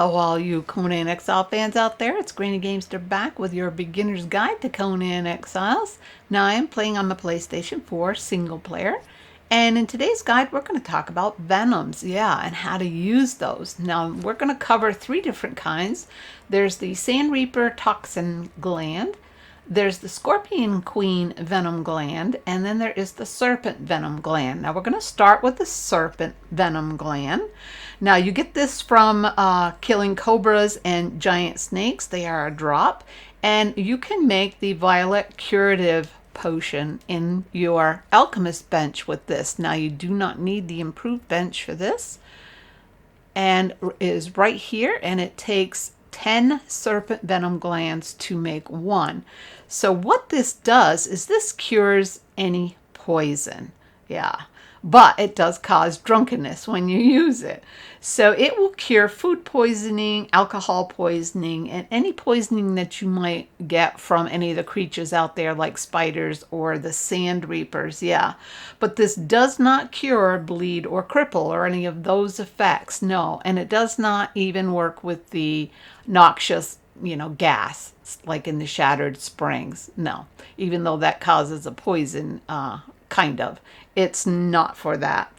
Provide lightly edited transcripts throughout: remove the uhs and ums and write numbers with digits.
Hello, all you Conan Exile fans out there. It's Granny Gamester back with your beginner's guide to Conan Exiles. Now, I am playing on the PlayStation 4 single player. And in today's guide, we're going to talk about Venoms, and how to use those. Now, we're going to cover three different kinds. There's the Sand Reaper Toxin Gland. There's the Scorpion Queen Venom Gland, and then there is the Serpent Venom Gland. Now we're going to start with the Serpent Venom Gland. Now you get this from killing cobras and giant snakes. They are a drop, and you can make the Violet Curative potion in your alchemist bench with this. Now you do not need the improved bench for this, and it is right here, and it takes 10 serpent venom glands to make one. So what this does is this cures any poison. But it does cause drunkenness when you use it. So it will cure food poisoning, alcohol poisoning, and any poisoning that you might get from any of the creatures out there like spiders or the sand reapers. But this does not cure, bleed, or cripple or any of those effects. No, and it does not even work with the noxious gas like in the Shattered Springs. No, even though that causes a poison, kind of. It's not for that.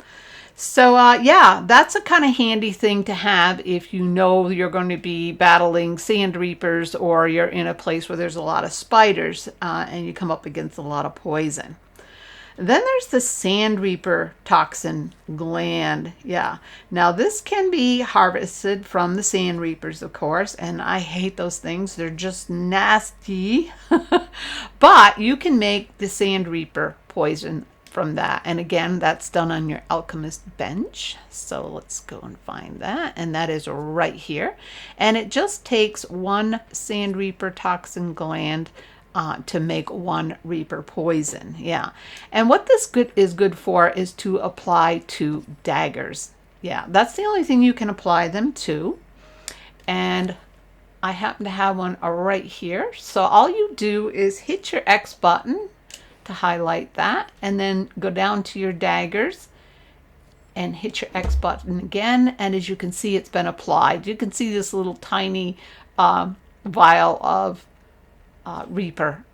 So that's a kind of handy thing to have if you know you're going to be battling sand reapers or you're in a place where there's a lot of spiders and you come up against a lot of poison. Then there's the Sand Reaper Toxin Gland. Now this can be harvested from the Sand Reapers, of course, and I hate those things. They're just nasty. But you can make the Sand Reaper poison from that. And again, that's done on your alchemist bench. So let's go and find that. And that is right here. And it just takes one Sand Reaper Toxin Gland to make one Reaper poison. And what this is good for is to apply to daggers. That's the only thing you can apply them to. And I happen to have one right here. So all you do is hit your X button to highlight that, and then go down to your daggers and hit your X button again, and as you can see, it's been applied. You can see this little tiny vial of Reaper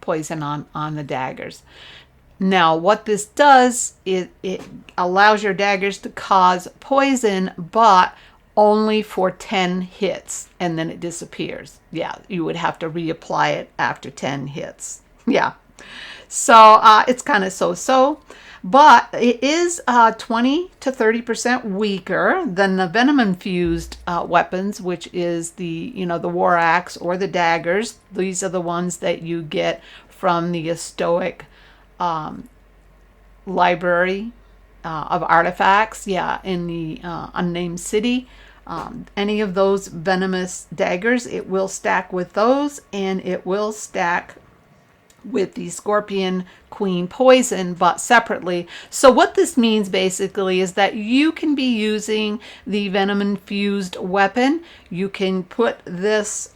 poison on the daggers. Now what this does is it allows your daggers to cause poison, but only for 10 hits, and then it disappears. You would have to reapply it after 10 hits. So it's kind of so-so, but it is 20 to 30% weaker than the venom infused weapons, which is the the war axe or the daggers. These are the ones that you get from the Stoic library of artifacts in the unnamed city. Any of those venomous daggers, it will stack with those, and it will stack with the Scorpion Queen poison, but separately. So what this means basically is that you can be using the venom infused weapon. You can put this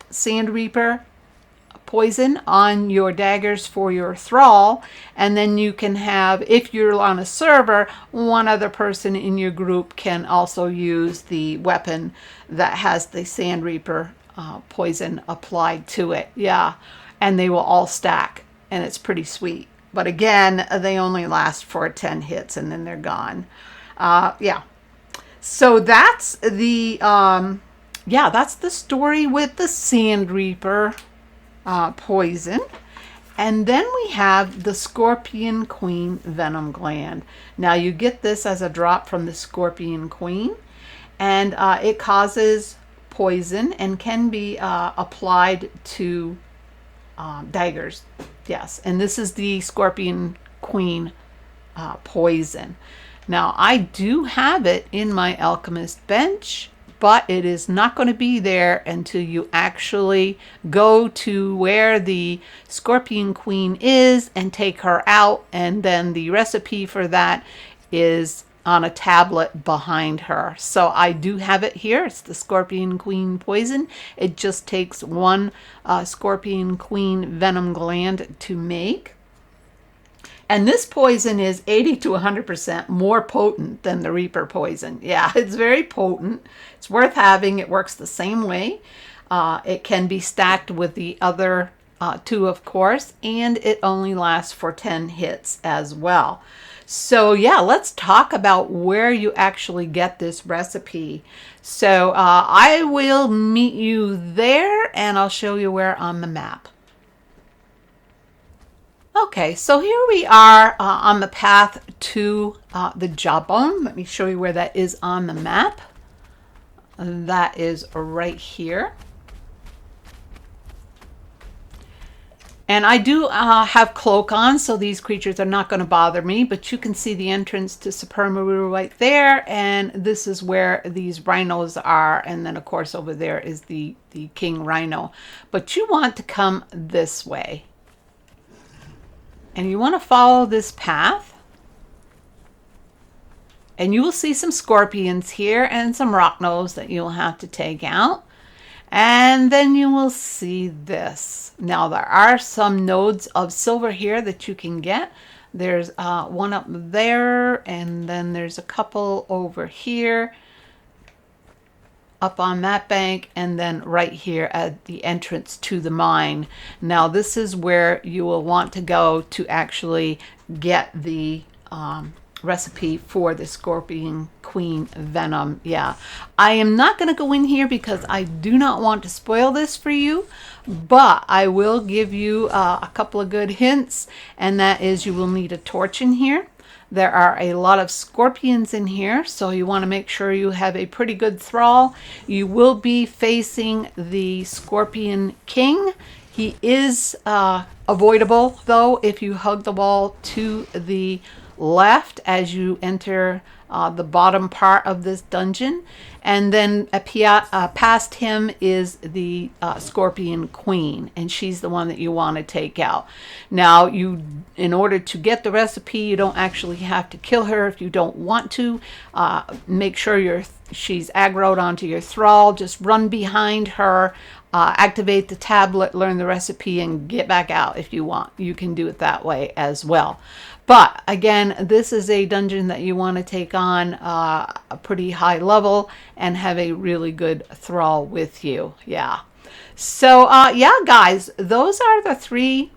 Sand Reaper poison on your daggers for your thrall, and then you can have, if you're on a server, one other person in your group can also use the weapon that has the Sand Reaper poison applied to it. And they will all stack, and it's pretty sweet. But again, they only last for 10 hits, and then they're gone. So that's the that's the story with the Sand Reaper poison. And then we have the Scorpion Queen Venom Gland. Now you get this as a drop from the Scorpion Queen, and it causes poison and can be applied to daggers. And this is the Scorpion Queen poison. Now I do have it in my alchemist bench, but it is not going to be there until you actually go to where the Scorpion Queen is and take her out, and then the recipe for that is on a tablet behind her. So I do have it here. It's the Scorpion Queen poison. It just takes one Scorpion Queen venom gland to make. And this poison is 80 to 100% more potent than the Reaper poison. Yeah, it's very potent. It's worth having. It works the same way. It can be stacked with the other two, of course, and it only lasts for 10 hits as well. So yeah, let's talk about where you actually get this recipe. So I will meet you there, and I'll show you where on the map. Okay, so here we are on the path to the jawbone. Let me show you where that is on the map. That is right here. And I do have cloak on, so these creatures are not going to bother me, but you can see the entrance to Supermaru right there, and this is where these rhinos are, and then of course over there is the king rhino. But you want to come this way. And you want to follow this path. And you will see some scorpions here and some rocknose that you'll have to take out. And then you will see this. Now there are some nodes of silver here that you can get. There's one up there, and then there's a couple over here, up on that bank, and then right here at the entrance to the mine. Now this is where you will want to go to actually get the recipe for the Scorpion Queen Venom. Yeah, I am not going to go in here because I do not want to spoil this for you, but I will give you a couple of good hints, and that is you will need a torch in here. There are a lot of scorpions in here, so you want to make sure you have a pretty good thrall. You will be facing the Scorpion King. He is avoidable, though, if you hug the wall to the left as you enter the bottom part of this dungeon. And then past him is the Scorpion Queen, and she's the one that you want to take out. Now, in order to get the recipe, you don't actually have to kill her if you don't want to. Make sure she's aggroed onto your thrall. Just run behind her, activate the tablet, learn the recipe, and get back out if you want. You can do it that way as well. But again, this is a dungeon that you want to take on a pretty high level and have a really good thrall with you. Yeah. So yeah, guys, those are the 3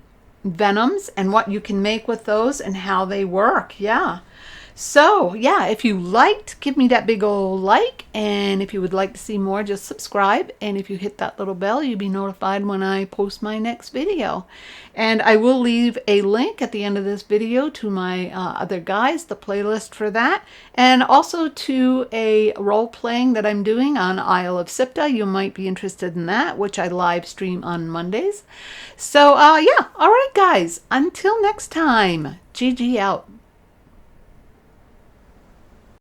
Venoms and what you can make with those and how they work. Yeah. So yeah, if you liked, give me that big old like, and if you would like to see more, just subscribe, and if you hit that little bell, you'll be notified when I post my next video. And I will leave a link at the end of this video to my other guides, the playlist for that, and also to a role-playing that I'm doing on Isle of Sipta. You might be interested in that, which I live stream on Mondays. So yeah, all right guys, until next time, GG out.